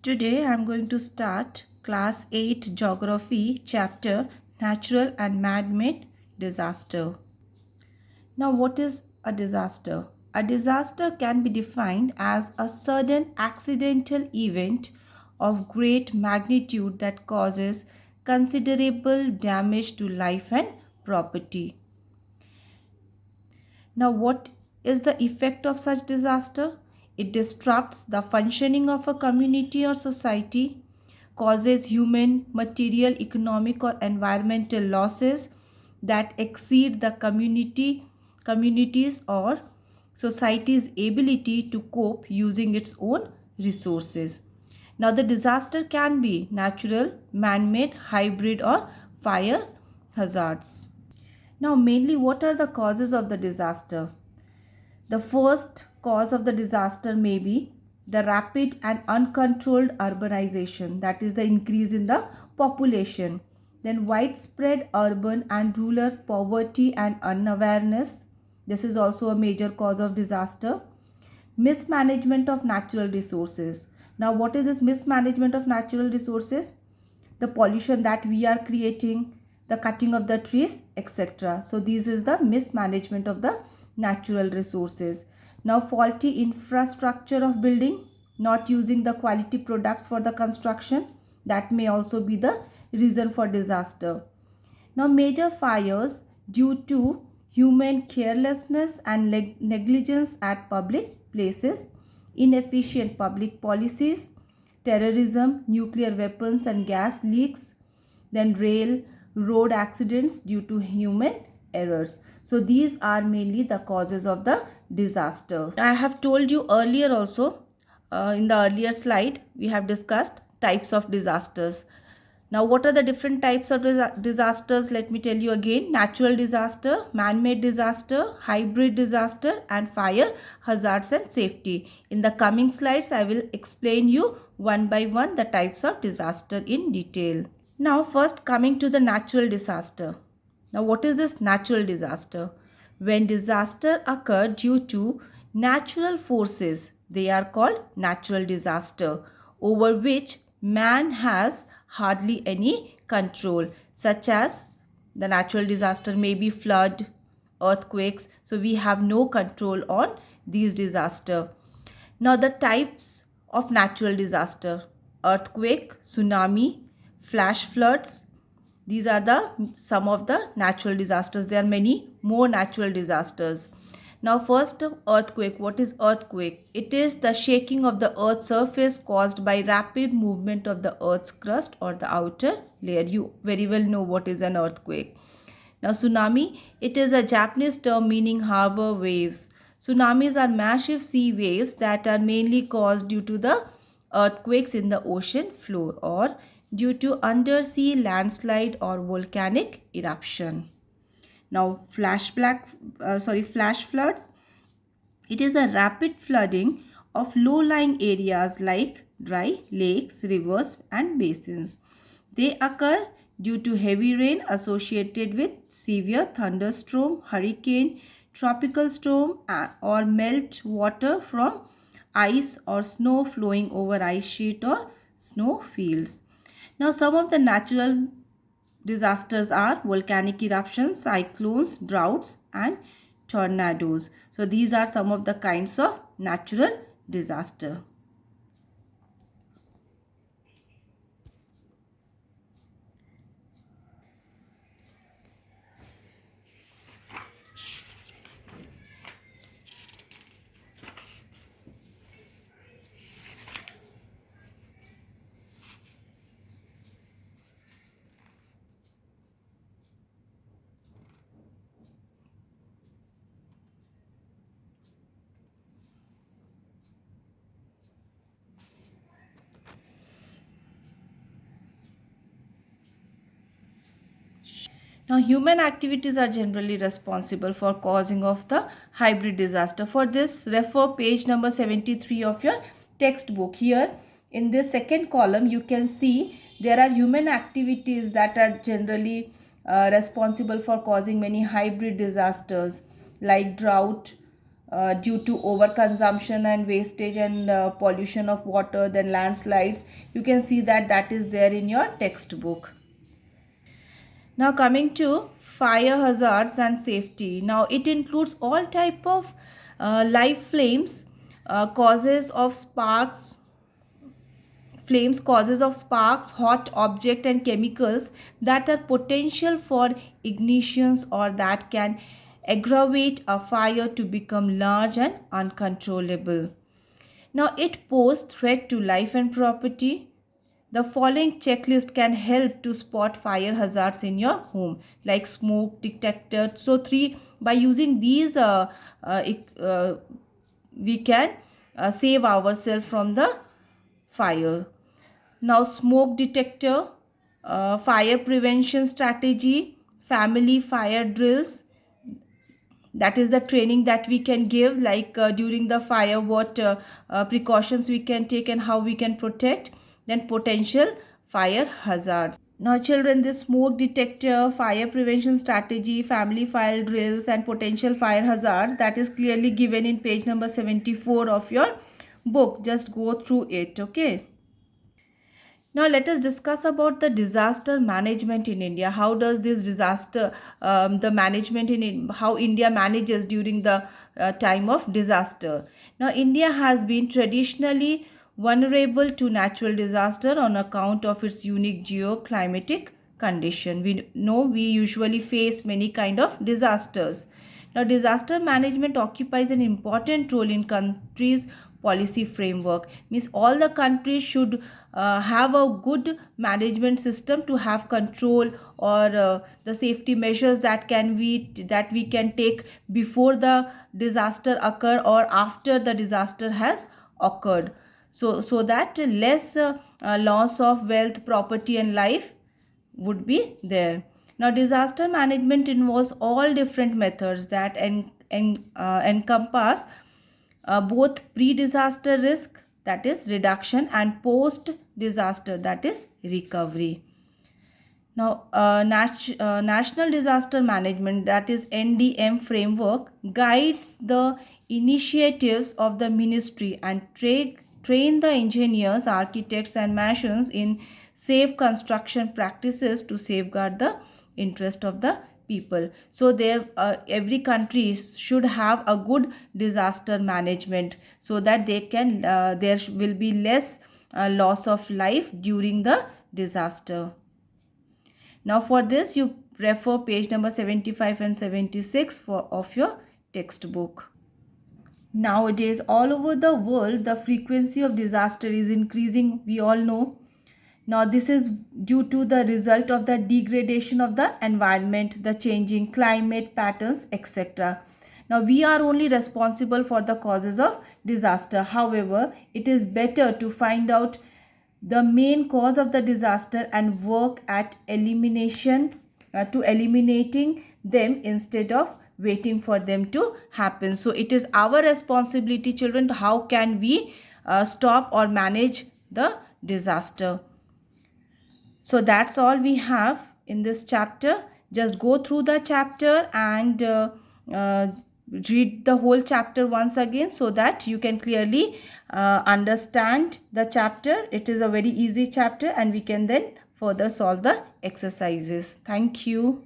Today I am going to start Class 8 Geography chapter Natural and Man-Made Disaster. Now, what is a disaster? A disaster can be defined as a sudden accidental event of great magnitude that causes considerable damage to life and property. Now, what is the effect of such disaster? It disrupts the functioning of a community or society, causes human, material, economic, or environmental losses that exceed the community's or society's ability to cope using its own resources. Now, the disaster can be natural, man made, hybrid, or fire hazards. Now, mainly, what are the causes of the disaster? The first cause of the disaster may be the rapid and uncontrolled urbanization, that is, the increase in the population. Then, widespread urban and rural poverty and unawareness. This is also a major cause of disaster. Mismanagement of natural resources. Now, what is this mismanagement of natural resources? The pollution that we are creating, the cutting of the trees, etc. So this is the mismanagement of the natural resources. Now, faulty infrastructure of building, not using the quality products for the construction, that may also be the reason for disaster. Now, major fires due to human carelessness and negligence at public places, inefficient public policies, terrorism, nuclear weapons and gas leaks, then road accidents due to human errors. So these are mainly the causes of the disaster. I have told you earlier also, in the earlier slide, we have discussed types of disasters. Now, what are the different types of disasters? Let me tell you again. Natural disaster, man-made disaster, hybrid disaster, and fire hazards and safety. In the coming slides, I will explain you one by one the types of disaster in detail. Now, first coming to the natural disaster. Now, what is this natural disaster? When disaster occur due to natural forces, they are called natural disaster, over which man has hardly any control, such as the natural disaster may be flood, earthquakes. So we have no control on these disaster. Now, the types of natural disaster: earthquake, tsunami, flash floods. These are the some of the natural disasters. There are many more natural disasters. Now, first, earthquake. What is earthquake? It is the shaking of the earth's surface caused by rapid movement of the earth's crust or the outer layer. You very well know what is an earthquake. Now, tsunami, it is a Japanese term meaning harbor waves. Tsunamis are massive sea waves that are mainly caused due to the earthquakes in the ocean floor or due to undersea landslide or volcanic eruption. Now, flash floods. It is a rapid flooding of low-lying areas like dry lakes, rivers, and basins. They occur due to heavy rain associated with severe thunderstorm, hurricane, tropical storm, or melt water from ice or snow flowing over ice sheet or snow fields. Now, some of the natural disasters are volcanic eruptions, cyclones, droughts, and tornadoes. So these are some of the kinds of natural disaster. Now, human activities are generally responsible for causing of the hybrid disaster. For this, refer page number 73 of your textbook. Here, in this second column, you can see there are human activities that are generally responsible for causing many hybrid disasters like drought, due to overconsumption and wastage and pollution of water, then landslides. You can see that that is there in your textbook. Now coming to fire hazards and safety. Now it includes all type of live flames, causes of sparks, flames, causes of sparks, hot object and chemicals that are potential for ignitions or that can aggravate a fire to become large and uncontrollable. Now it poses threat to life and property. The following checklist can help to spot fire hazards in your home, like smoke detector. So three, by using these we can save ourselves from the fire. Now smoke detector, fire prevention strategy, family fire drills, that is the training that we can give, like during the fire what precautions we can take and how we can protect. Then potential fire hazards. Now children, this smoke detector, fire prevention strategy, family fire drills and potential fire hazards, that is clearly given in page number 74 of your book. Just go through it, okay? Now let us discuss about the disaster management in India. How does this disaster, the management how India manages during the time of disaster. Now India has been traditionally vulnerable to natural disaster on account of its unique geoclimatic condition. We know we usually face many kind of disasters. Now, disaster management occupies an important role in countries' policy framework. Means all the countries should have a good management system to have control or the safety measures that we can take before the disaster occur or after the disaster has occurred. So that less loss of wealth, property, and life would be there. Now, disaster management involves all different methods that encompass both pre-disaster risk, that is reduction, and post-disaster, that is recovery. Now, National Disaster Management, that is NDM framework, guides the initiatives of the ministry and train the engineers, architects, and masons in safe construction practices to safeguard the interest of the people. So there, every country should have a good disaster management so that they can there will be less loss of life during the disaster. Now for this you refer page number 75 and 76 of your textbook. Nowadays all over the world the frequency of disaster is increasing, we all know. Now this is due to the result of the degradation of the environment, the changing climate patterns, etc. Now we are only responsible for the causes of disaster. However, it is better to find out the main cause of the disaster and work at eliminating them instead of waiting for them to happen. So it is our responsibility, children, how can we stop or manage the disaster. So that's all we have in this chapter. Just go through the chapter and uh, read the whole chapter once again so that you can clearly understand the chapter. It is a very easy chapter and we can then further solve the exercises. Thank you.